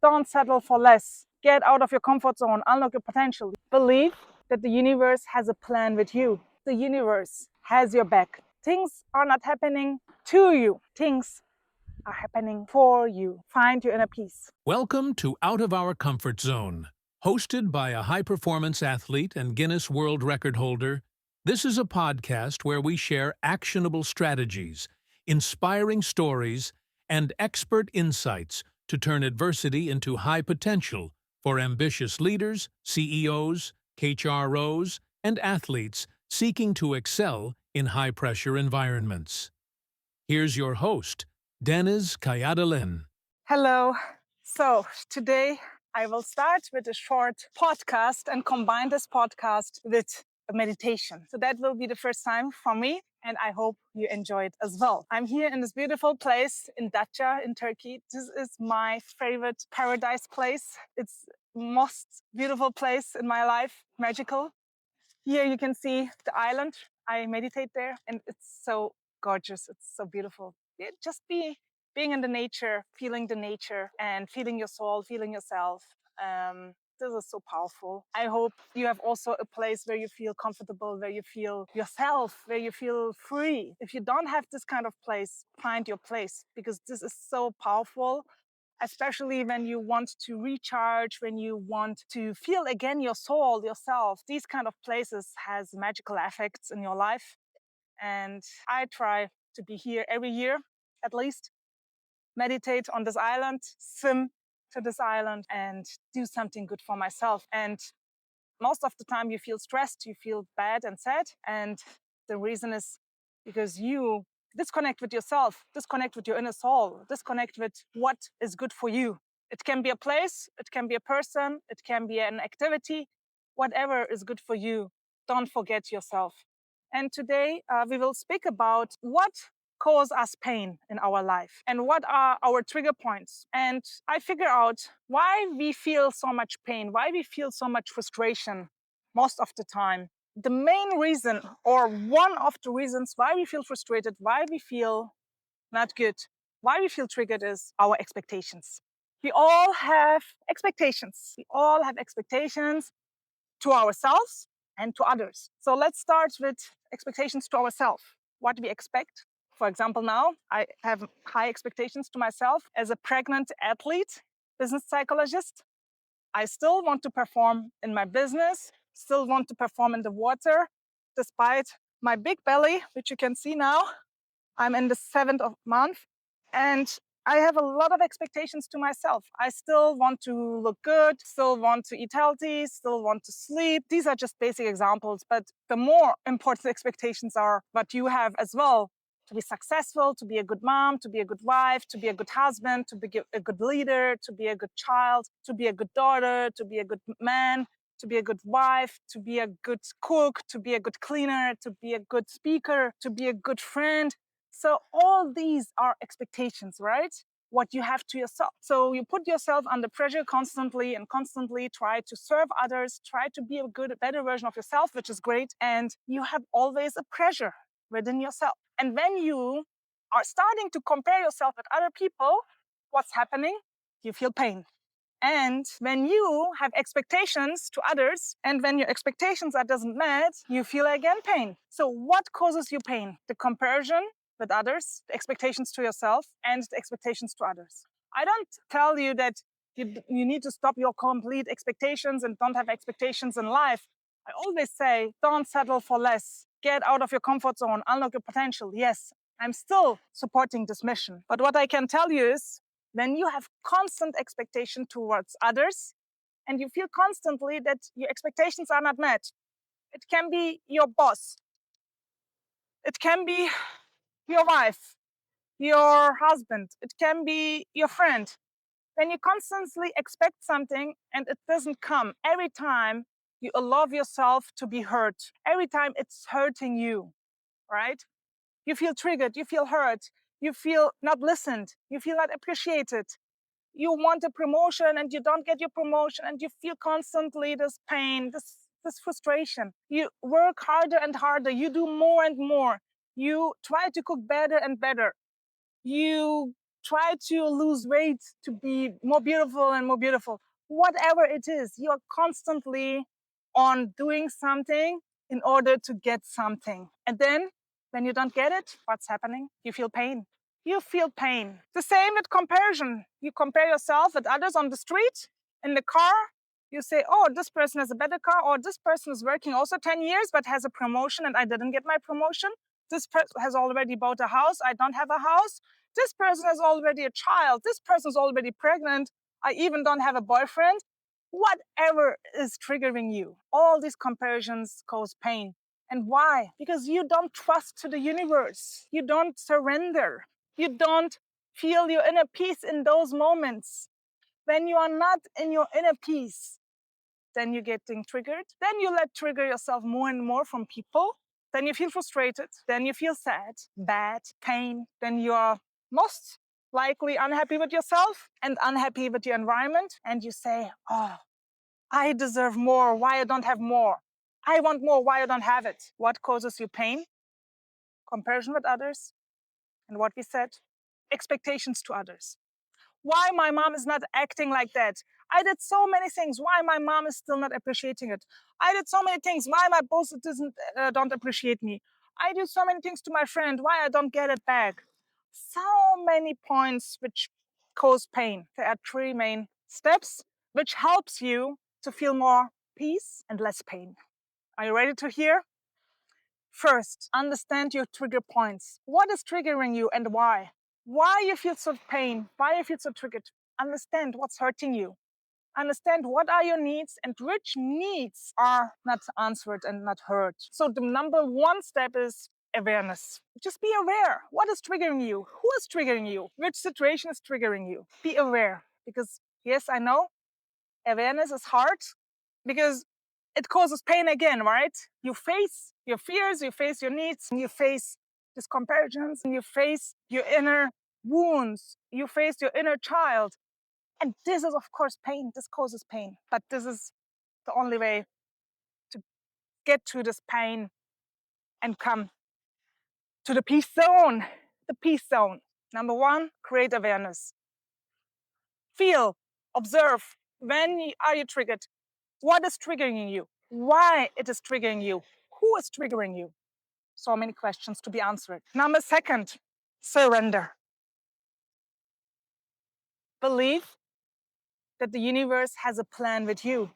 Don't settle for less. Get out of your comfort zone. Unlock your potential. Believe that the universe has a plan with you. The universe has your back. Things are not happening to you. Things are happening for you. Find your inner peace. Welcome to Out of Our Comfort Zone. Hosted by a high-performance athlete and Guinness World Record holder, this is a podcast where we share actionable strategies, inspiring stories, and expert insights to turn adversity into high potential for ambitious leaders, CEOs, HROs, and athletes seeking to excel in high-pressure environments. Here's your host, Deniz Kayadelen. Hello. So today I will start with a short podcast and combine this podcast with a meditation. So that will be the first time for me, and I hope you enjoy it as well. I'm here in this beautiful place in Datça in Turkey. This is my favorite paradise place. It's the most beautiful place in my life, magical. Here you can see the island. I meditate there, and it's so gorgeous. It's so beautiful. Just being in the nature, and feeling your soul, feeling yourself. This is so powerful. I hope you have also a place where you feel comfortable, where you feel yourself, where you feel free. If you don't have this kind of place, find your place, because this is so powerful, especially when you want to recharge, when you want to feel again your soul, yourself. These kind of places has magical effects in your life. And I try to be here every year, at least, meditate on this island, swim to this island, and do something good for myself. And most of the time you feel stressed, you feel bad and sad. And the reason is because you disconnect with yourself, disconnect with your inner soul, disconnect with what is good for you. It can be a place, it can be a person, it can be an activity, whatever is good for you. Don't forget yourself. And today we will speak about what cause us pain in our life and what are our trigger points. And I figure out why we feel so much pain, why we feel so much frustration most of the time. The main reason, or one of the reasons why we feel frustrated, why we feel not good, why we feel triggered, is our expectations. We all have expectations. We all have expectations to ourselves and to others. So let's start with expectations to ourselves. What we expect. For example, now I have high expectations to myself as a pregnant athlete, business psychologist. I still want to perform in my business, still want to perform in the water, despite my big belly, which you can see now. I'm in the 7th month, and I have a lot of expectations to myself. I still want to look good, still want to eat healthy, still want to sleep. These are just basic examples, but the more important expectations are what you have as well. To be successful, to be a good mom, to be a good wife, to be a good husband, to be a good leader, to be a good child, to be a good daughter, to be a good man, to be a good wife, to be a good cook, to be a good cleaner, to be a good speaker, to be a good friend. So all these are expectations, right? What you have to yourself. So you put yourself under pressure constantly and constantly try to serve others, try to be a better version of yourself, which is great. And you have always a pressure within yourself. And when you are starting to compare yourself with other people, what's happening? You feel pain. And when you have expectations to others, and when your expectations are doesn't met, you feel again pain. So what causes you pain? The comparison with others, the expectations to yourself, and the expectations to others. I don't tell you that you need to stop your complete expectations and don't have expectations in life. I always say, don't settle for less. Get out of your comfort zone, unlock your potential. Yes, I'm still supporting this mission. But what I can tell you is, when you have constant expectation towards others and you feel constantly that your expectations are not met, it can be your boss, it can be your wife, your husband, it can be your friend. When you constantly expect something and it doesn't come, every time you allow yourself to be hurt, every time it's hurting you, right? You feel triggered, you feel hurt, you feel not listened, you feel not appreciated. You want a promotion and you don't get your promotion, and you feel constantly this pain, this frustration. You work harder and harder, you do more and more. You try to cook better and better. You try to lose weight to be more beautiful and more beautiful. Whatever it is, you're constantly on doing something in order to get something. And then when you don't get it, what's happening? You feel pain. You feel pain. The same with comparison. You compare yourself with others on the street, in the car. You say, oh, this person has a better car, or this person is working also 10 years but has a promotion and I didn't get my promotion. This person has already bought a house. I don't have a house. This person has already a child. This person is already pregnant. I even don't have a boyfriend. Whatever is triggering you, all these comparisons cause pain. And why? Because you don't trust to the universe. You don't surrender. You don't feel your inner peace in those moments. When you are not in your inner peace, then you're getting triggered. Then you let trigger yourself more and more from people. Then you feel frustrated. Then you feel sad, bad, pain. Then you are most likely unhappy with yourself and unhappy with your environment. And you say, oh, I deserve more. Why I don't have more? I want more. Why I don't have it? What causes you pain? Comparison with others. And what we said, expectations to others. Why my mom is not acting like that? I did so many things. Why my mom is still not appreciating it? I did so many things. Why my boss don't appreciate me? I do so many things to my friend. Why I don't get it back? So many points which cause pain. There are three main steps which helps you to feel more peace and less pain. Are you ready to hear? First, understand your trigger points. What is triggering you and why? Why you feel so pain? Why you feel so triggered? Understand what's hurting you. Understand what are your needs and which needs are not answered and not heard. So the number one step is awareness. Just be aware. What is triggering you? Who is triggering you? Which situation is triggering you? Be aware. Because yes, I know awareness is hard because it causes pain again, right? You face your fears, you face your needs, you face these comparisons, and you face your inner wounds, you face your inner child. And this is, of course, pain. This causes pain. But this is the only way to get to this pain and come to the peace zone. The peace zone. Number one, create awareness. Feel, observe. When are you triggered? What is triggering you? Why it is triggering you? Who is triggering you? So many questions to be answered. Number second, surrender. Believe that the universe has a plan with you.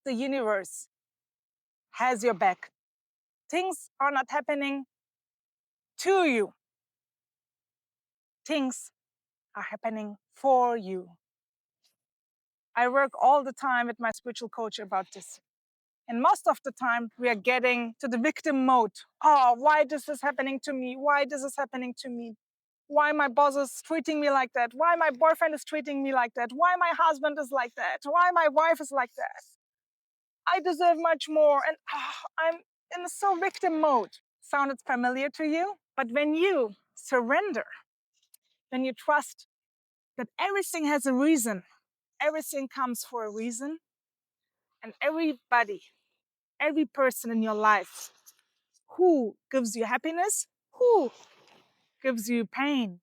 The universe has your back. Things are not happening to you. Things are happening for you. I work all the time with my spiritual coach about this. And most of the time, we are getting to the victim mode. Oh, why this is happening to me? Why this is happening to me? Why my boss is treating me like that? Why my boyfriend is treating me like that? Why my husband is like that? Why my wife is like that? I deserve much more. And I'm in so victim mode. Sounded familiar to you? But when you surrender, when you trust that everything has a reason, everything comes for a reason, and everybody, every person in your life who gives you happiness, who gives you pain,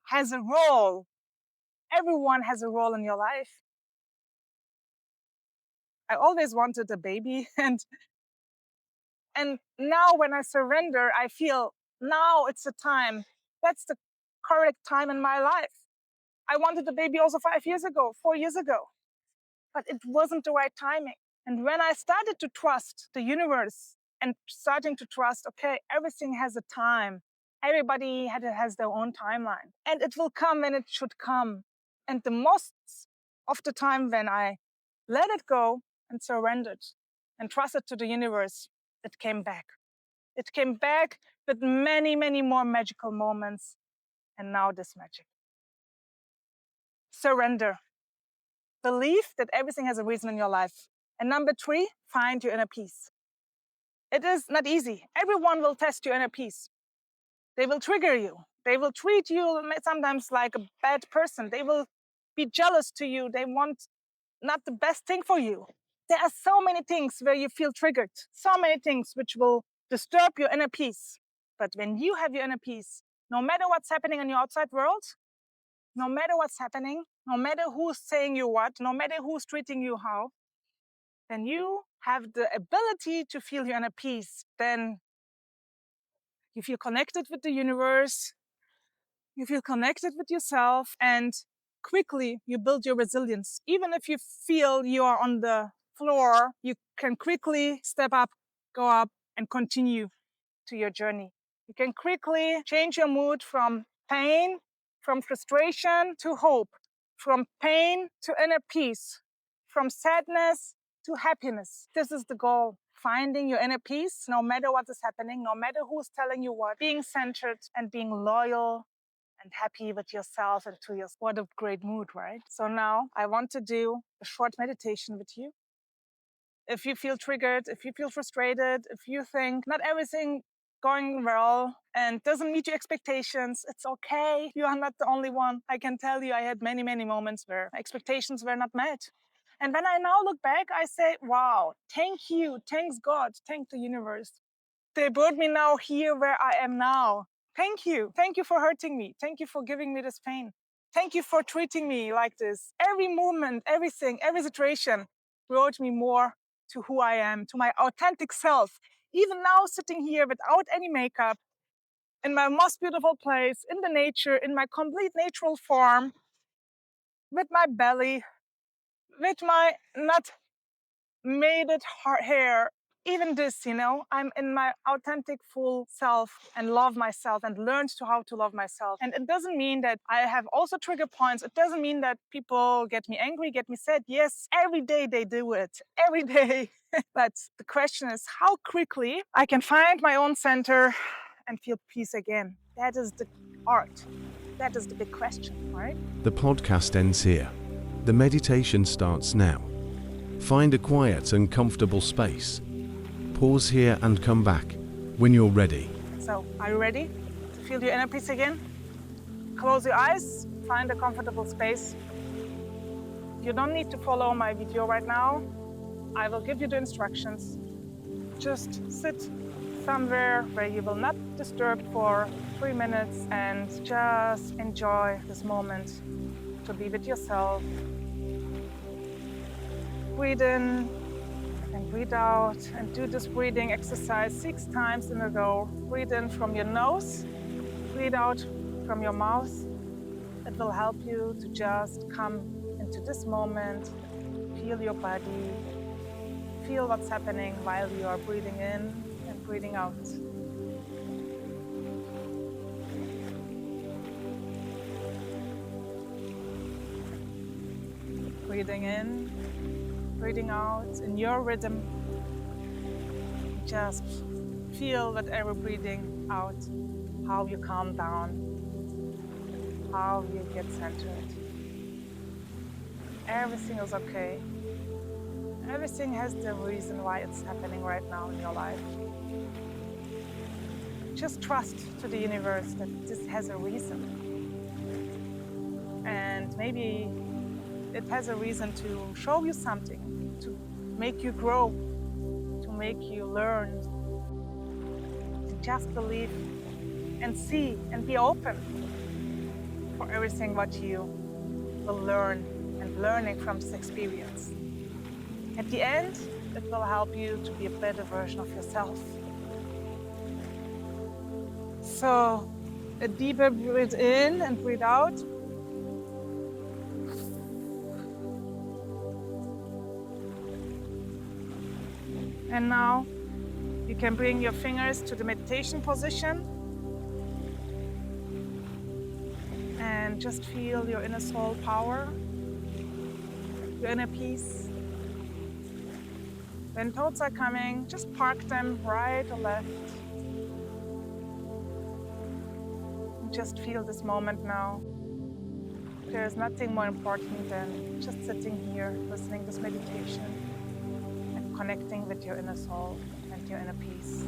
has a role. Everyone has a role in your life. I always wanted a baby, and now when I surrender, I feel now it's the time. That's the correct time in my life. I wanted a baby also 5 years ago, 4 years ago, but it wasn't the right timing. And when I started to trust the universe and starting to trust, okay, everything has a time. Everybody has their own timeline, and it will come when it should come. And the most of the time when I let it go and surrendered and trusted to the universe, it came back. It came back with many, many more magical moments. And now this magic. Surrender. Believe that everything has a reason in your life. And number three, find your inner peace. It is not easy. Everyone will test your inner peace. They will trigger you. They will treat you sometimes like a bad person. They will be jealous to you. They want not the best thing for you. There are so many things where you feel triggered, so many things which will disturb your inner peace. But when you have your inner peace, No matter what's happening in your outside world, no matter what's happening, no matter who's saying you what, no matter who's treating you how, then you have the ability to feel your inner peace. Then you feel connected with the universe, you feel connected with yourself, and quickly you build your resilience. Even if you feel you are on the floor, you can quickly step up, go up, and continue to your journey. You can quickly change your mood from pain, from frustration to hope, from pain to inner peace, from sadness to happiness. This is the goal. Finding your inner peace, no matter what is happening, no matter who's telling you what, being centered and being loyal and happy with yourself and to yourself. What a great mood, right? So now I want to do a short meditation with you. If you feel triggered, if you feel frustrated, if you think not everything going well and doesn't meet your expectations, it's okay. You are not the only one. I can tell you I had many, many moments where expectations were not met. And when I now look back, I say, wow, thank you, thanks God, thank the universe. They brought me now here where I am now. Thank you. Thank you for hurting me. Thank you for giving me this pain. Thank you for treating me like this. Every moment, everything, every situation brought me more to who I am, to my authentic self. Even now, sitting here without any makeup, in my most beautiful place, in the nature, in my complete natural form, with my belly, with my not made it hair, even this, I'm in my authentic full self and love myself and learned to how to love myself. And it doesn't mean that I have also trigger points. It doesn't mean that people get me angry, get me sad. Yes, every day they do it, every day. But the question is how quickly I can find my own center and feel peace again. That is the art. That is the big question, right? The podcast ends here. The meditation starts now. Find a quiet and comfortable space. Pause here and come back when you're ready. So, are you ready to feel your inner peace again? Close your eyes, find a comfortable space. You don't need to follow my video right now. I will give you the instructions. Just sit somewhere where you will not be disturbed for 3 minutes and just enjoy this moment to be with yourself. Breathe in and breathe out, and do this breathing exercise 6 times in a row. Breathe in from your nose, breathe out from your mouth. It will help you to just come into this moment, feel your body, feel what's happening while you are breathing in and breathing out. Breathing in, breathing out in your rhythm. Just feel with every breathing out how you calm down, how you get centered. Everything is okay. Everything has the reason why it's happening right now in your life. Just trust to the universe that this has a reason. And maybe it has a reason to show you something, to make you grow, to make you learn, to just believe and see and be open for everything what you will learn and learning from this experience. At the end, it will help you to be a better version of yourself. So, a deeper breathe in and breathe out. And now you can bring your fingers to the meditation position and just feel your inner soul power, your inner peace. When thoughts are coming, just park them right or left. And just feel this moment now. There is nothing more important than just sitting here, listening to this meditation, connecting with your inner soul and your inner peace.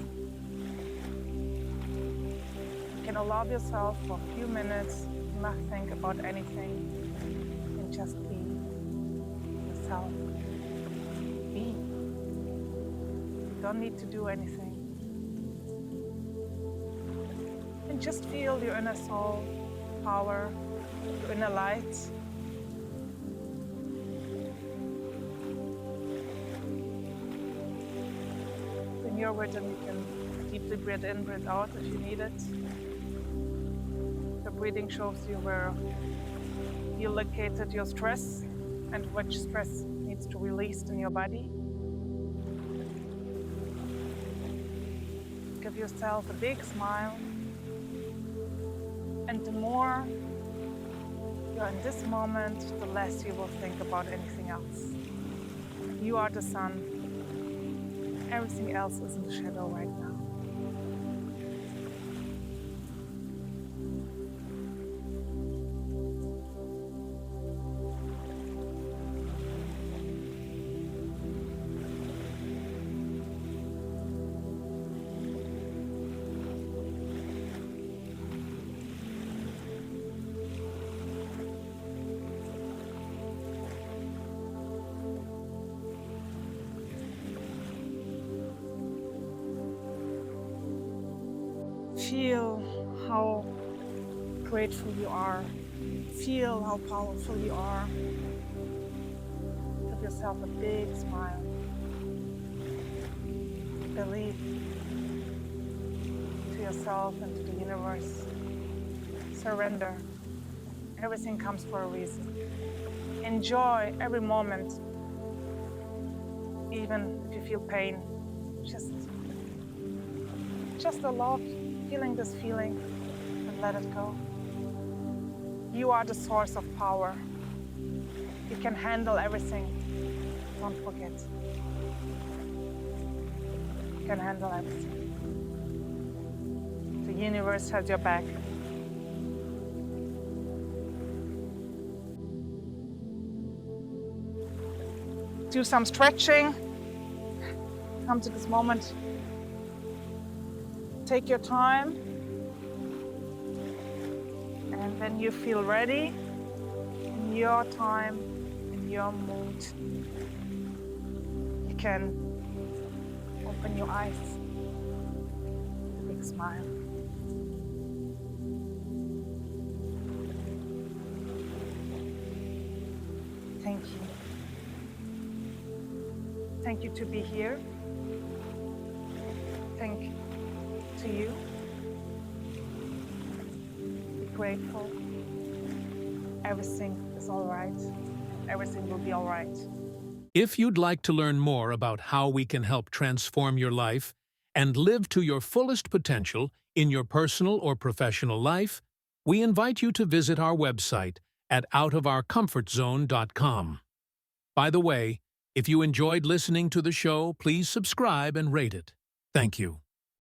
You can allow yourself for a few minutes, not think about anything, and just be yourself. Be. You don't need to do anything. And And just feel your inner soul, power, your inner light. When you're ready, you can deeply breathe in, breathe out if you need it. The breathing shows you where you located your stress and which stress needs to be released in your body. Give yourself a big smile. And the more you're in this moment, the less you will think about anything else. You are the sun. Everything else is in the shadow right now. Feel how grateful you are. Feel how powerful you are. Give yourself a big smile. Believe to yourself and to the universe. Surrender. Everything comes for a reason. Enjoy every moment. Even if you feel pain, just allow feeling this feeling and let it go. You are the source of power. You can handle everything. Don't forget. You can handle everything. The universe has your back. Do some stretching. Come to this moment. Take your time, and when you feel ready, in your time, in your mood, you can open your eyes with a big smile. Thank you. Thank you to be here. Thank you to you. Be grateful. Everything is all right. Everything will be all right. If you'd like to learn more about how we can help transform your life and live to your fullest potential in your personal or professional life, we invite you to visit our website at outofourcomfortzone.com. By the way, if you enjoyed listening to the show, please subscribe and rate it. Thank you.